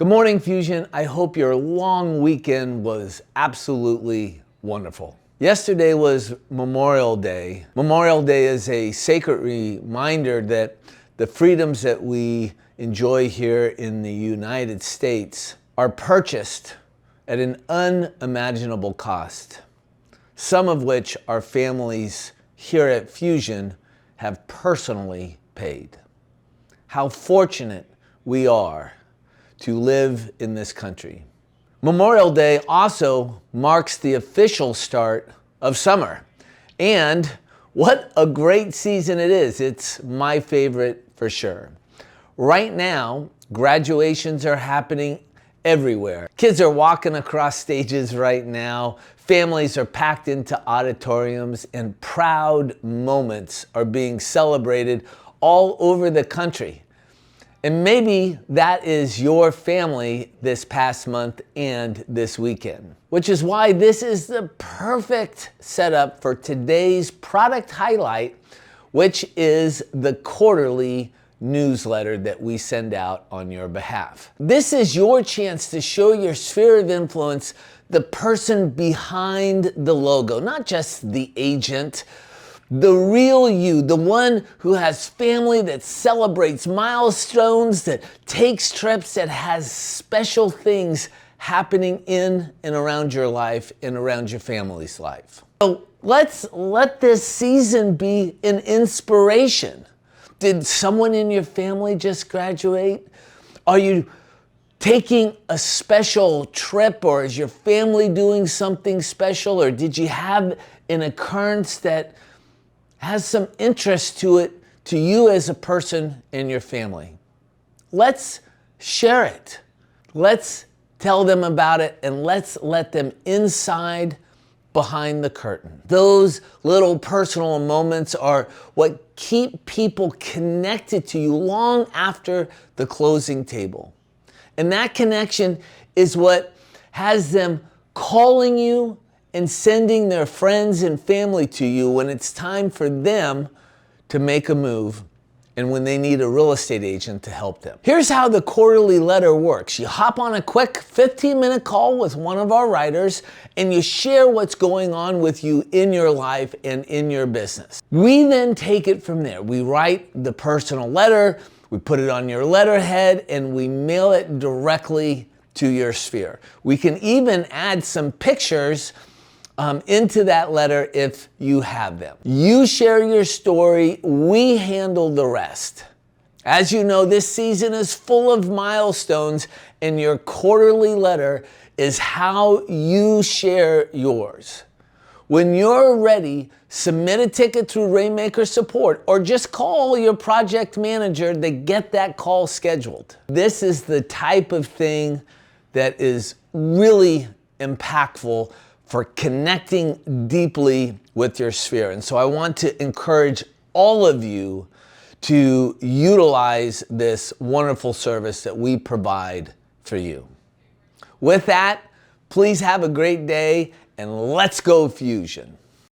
Good morning, Fusion. I hope your long weekend was absolutely wonderful. Yesterday was Memorial Day. Memorial Day is a sacred reminder that the freedoms that we enjoy here in the United States are purchased at an unimaginable cost, some of which our families here at Fusion have personally paid. How fortunate we are to live in this country. Memorial Day also marks the official start of summer. And what a great season it is. It's my favorite for sure. Right now, graduations are happening everywhere. Kids are walking across stages right now. Families are packed into auditoriums, and proud moments are being celebrated all over the country. And maybe that is your family this past month and this weekend, which is why this is the perfect setup for today's product highlight, which is the quarterly newsletter that we send out on your behalf. This is your chance to show your sphere of influence the person behind the logo, not just the agent, the real you, the one who has family, that celebrates milestones, that takes trips, that has special things happening in and around your life and around your family's life. So let's let this season be an inspiration. Did someone in your family just graduate? Are you taking a special trip, or is your family doing something special, or did you have an occurrence that has some interest to it, to you as a person in your family? Let's share it. Let's tell them about it, and let's let them inside behind the curtain. Those little personal moments are what keep people connected to you long after the closing table. And that connection is what has them calling you and sending their friends and family to you when it's time for them to make a move and when they need a real estate agent to help them. Here's how the quarterly letter works. You hop on a quick 15-minute call with one of our writers, and you share what's going on with you in your life and in your business. We then take it from there. We write the personal letter, we put it on your letterhead, and we mail it directly to your sphere. We can even add some pictures into that letter if you have them. You share your story, we handle the rest. As you know, this season is full of milestones, and your quarterly letter is how you share yours. When you're ready, submit a ticket through Rainmaker Support, or just call your project manager to get that call scheduled. This is the type of thing that is really impactful for connecting deeply with your sphere. And so I want to encourage all of you to utilize this wonderful service that we provide for you. With that, please have a great day, and let's go Fusion.